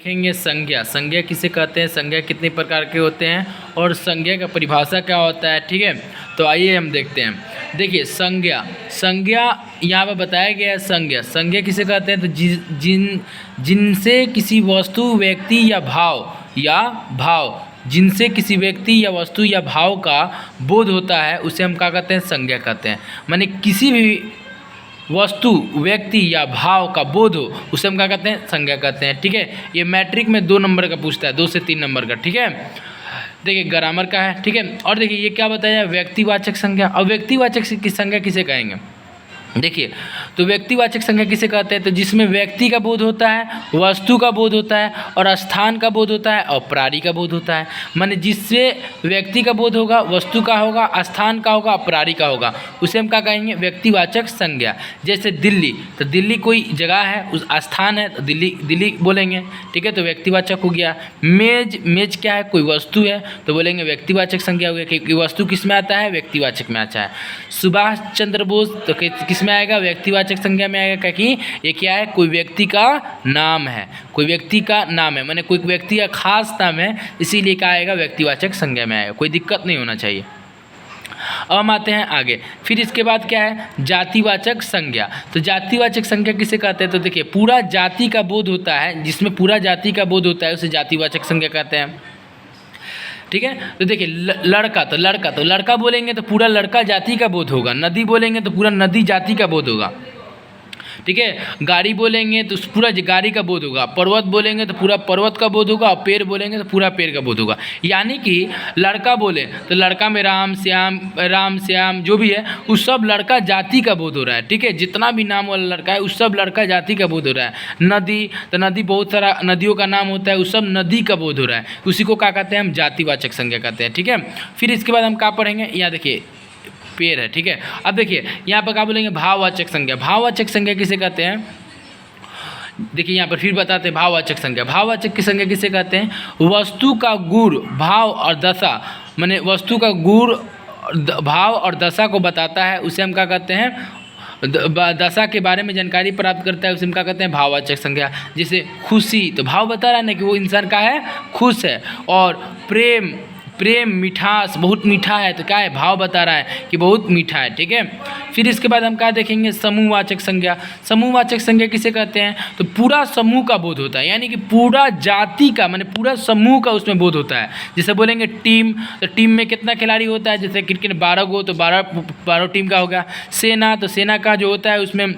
देखेंगे संज्ञा। संज्ञा किसे कहते हैं, संज्ञा कितने प्रकार के होते हैं और संज्ञा का परिभाषा क्या होता है। ठीक है, तो आइए हम देखते हैं। देखिए संज्ञा, संज्ञा यहाँ पर बताया गया है। संज्ञा, संज्ञा किसे कहते हैं, तो जिनसे किसी वस्तु, व्यक्ति या भाव जिनसे किसी व्यक्ति या वस्तु या भाव का बोध होता है उसे हम क्या कहते हैं, संज्ञा कहते हैं। माने किसी भी वस्तु, व्यक्ति या भाव का बोध हो उसे हम क्या कहते हैं, संज्ञा कहते हैं। ठीक है, ये मैट्रिक में 2 नंबर का पूछता है, 2 से 3 नंबर का। ठीक है, देखिए ग्रामर का है। ठीक है, और देखिए ये क्या बताया, व्यक्तिवाचक संज्ञा। अब व्यक्तिवाचक की संज्ञा किसे कहेंगे, देखिए तो व्यक्तिवाचक संज्ञा किसे कहते हैं, तो जिसमें व्यक्ति का बोध होता है, वस्तु का बोध होता है और स्थान का बोध होता है और प्राणी का बोध होता है। माने जिससे व्यक्ति का बोध होगा, वस्तु का होगा, स्थान का होगा, प्राणी का होगा, उसे हम क्या कहेंगे, व्यक्तिवाचक संज्ञा। जैसे दिल्ली, तो दिल्ली कोई जगह है, उस स्थान है तो दिल्ली बोलेंगे। ठीक है, तो व्यक्तिवाचक हो गया। मेज क्या है, कोई वस्तु है तो बोलेंगे व्यक्तिवाचक संज्ञा हो गया, क्योंकि वस्तु किस में आता है, व्यक्तिवाचक में आता है। सुभाष चंद्र बोस तो किस में आएगा, व्यक्तिवाचक संज्ञा में आएगा, क्योंकि ये क्या है, कोई व्यक्ति का नाम है, कोई व्यक्ति का नाम है, माने कोई व्यक्ति का खास नाम है, इसीलिए क्या आएगा, व्यक्तिवाचक संज्ञा में आएगा। कोई दिक्कत नहीं होना चाहिए। अब हम आते हैं आगे। फिर इसके बाद क्या है, जातिवाचक संज्ञा। तो जातिवाचक संज्ञा किसे कहते हैं, तो देखिए पूरा जाति का बोध होता है, जिसमें पूरा जाति का बोध होता है उसे जातिवाचक संज्ञा कहते हैं। ठीक है, तो देखिए लड़का बोलेंगे तो पूरा लड़का जाति का बोध होगा, नदी बोलेंगे तो पूरा नदी जाति का बोध होगा। ठीक है, गाड़ी बोलेंगे तो पूरा गाड़ी का बोध होगा, पर्वत बोलेंगे तो पूरा पर्वत का बोध होगा और पेड़ बोलेंगे तो पूरा पेड़ का बोध होगा। यानी कि लड़का बोले तो लड़का में राम श्याम जो भी है उस सब लड़का जाति का बोध हो रहा है। ठीक है, जितना भी नाम वाला लड़का है उस सब लड़का जाति का बोध हो रहा है। नदी, तो नदी बहुत सारा नदियों का नाम होता है, उस सब नदी का बोध हो रहा है, उसी को क्या कहते हैं, हम जातिवाचक संज्ञा कहते हैं। ठीक है, फिर इसके बाद हम क्या पढ़ेंगे, यहाँ देखिए पेड़ है। ठीक है, अब देखिए यहाँ पर क्या बोलेंगे, भाववाचक संज्ञा। भाववाचक संज्ञा किसे कहते हैं, देखिए यहाँ पर फिर बताते हैं भाववाचक संज्ञा। भाववाचक की संज्ञा किसे कहते हैं, वस्तु का गुण, भाव और दशा, माने वस्तु का गुण, भाव और दशा को बताता है, उसे हम क्या कहते हैं, दशा के बारे में जानकारी प्राप्त करता है, उसे हम क्या कहते हैं, भाववाचक संज्ञा। जैसे खुशी, तो भाव बता रहा है ना कि वो इंसान का है, खुश है। और प्रेम मिठास, बहुत मीठा है, तो क्या है, भाव बता रहा है कि बहुत मीठा है। ठीक है, फिर इसके बाद हम क्या देखेंगे, समूहवाचक संज्ञा। समूहवाचक संज्ञा किसे कहते हैं, तो पूरा समूह का बोध होता है, यानी कि पूरा जाति का, माने पूरा समूह का उसमें बोध होता है। जैसे बोलेंगे टीम, तो टीम में कितना खिलाड़ी होता है, जैसे क्रिकेट 12 गो तो 12 टीम का होगा। सेना, तो सेना का जो होता है उसमें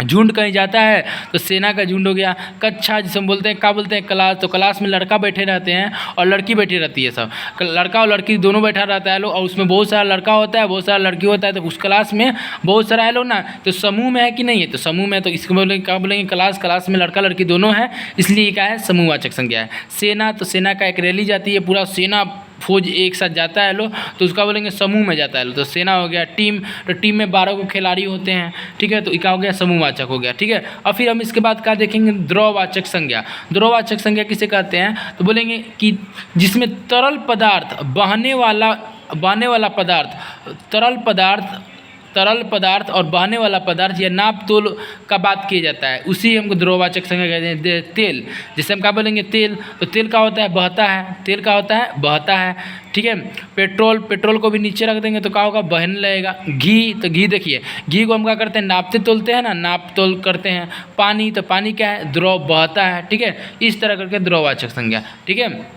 झुंड कहीं जाता है तो सेना का झुंड हो गया। कक्षा जिसे हम बोलते हैं, क्या बोलते हैं, क्लास, तो क्लास में लड़का बैठे रहते हैं और लड़की बैठी रहती है, सब लड़का और लड़की दोनों बैठा रहता है लोग, और उसमें बहुत सारा लड़का होता है, बहुत सारा लड़की होता है, तो उस क्लास में बहुत सारा है लोग ना, तो समूह में है कि नहीं है, तो समूह में, तो इसको बोलेंगे, क्या बोलेंगे, क्लास में लड़का लड़की दोनों है, इसलिए क्या है, समूहवाचक संज्ञा है। सेना, तो सेना का एक रैली जाती है, पूरा सेना फौज एक साथ जाता है लो, तो उसका बोलेंगे समूह में जाता है लो, तो सेना हो गया। टीम, तो टीम में 12 को खिलाड़ी होते हैं। ठीक है, तो क्या हो गया, समूहवाचक हो गया। ठीक है, और फिर हम इसके बाद क्या देखेंगे, द्रववाचक संज्ञा। द्रववाचक संज्ञा किसे कहते हैं, तो बोलेंगे कि जिसमें तरल पदार्थ, बहने वाला पदार्थ, तरल पदार्थ और बहने वाला पदार्थ या नाप तोल का बात किया जाता है, उसी हमको द्रववाचक संज्ञा कहते हैं। तेल, जैसे हम क्या बोलेंगे, तेल, तो तेल का होता है, बहता है, तेल का होता है, बहता है। ठीक है, पेट्रोल को भी नीचे रख देंगे तो क्या होगा, बहने लगेगा। घी, तो घी देखिए, घी को हम क्या करते हैं, नापते तोलते हैं ना, नाप तोल करते हैं। पानी, तो पानी क्या है, द्रव, बहता है। ठीक है, इस तरह करके द्रववाचक संज्ञा। ठीक है,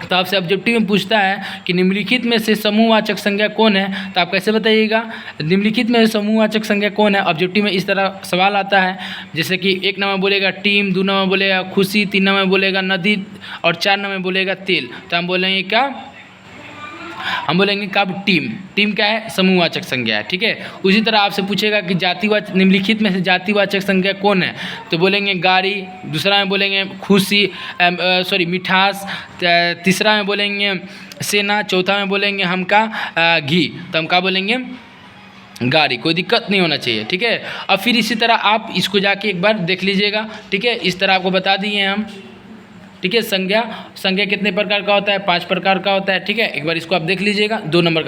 तो आपसे ऑब्जेक्टिव में पूछता है कि निम्नलिखित में से समूहवाचक संज्ञा कौन है, तो आप कैसे बताइएगा, निम्नलिखित में समूहवाचक संज्ञा कौन है। ऑब्जेक्टिव में इस तरह सवाल आता है, जैसे कि 1 नंबर बोलेगा टीम, 2 नंबर बोलेगा खुशी, 3 नंबर बोलेगा नदी और 4 नंबर बोलेगा तेल, तो हम बोलेंगे क्या, हम बोलेंगे कब, टीम क्या है, समूहवाचक संज्ञा है। ठीक है, उसी तरह आपसे पूछेगा कि जातिवाचक, निम्नलिखित में से जातिवाचक संज्ञा कौन है, तो बोलेंगे गाड़ी, दूसरा में बोलेंगे खुशी, मिठास, तीसरा में बोलेंगे सेना, चौथा में बोलेंगे हम का, घी, तो हम क्या बोलेंगे, गाड़ी। कोई दिक्कत नहीं होना चाहिए। ठीक है, और फिर इसी तरह आप इसको जाके एक बार देख लीजिएगा। ठीक है, इस तरह आपको बता दिए हम। ठीक है, संज्ञा कितने प्रकार का होता है, 5 प्रकार का होता है। ठीक है, एक बार इसको आप देख लीजिएगा, 2 नंबर का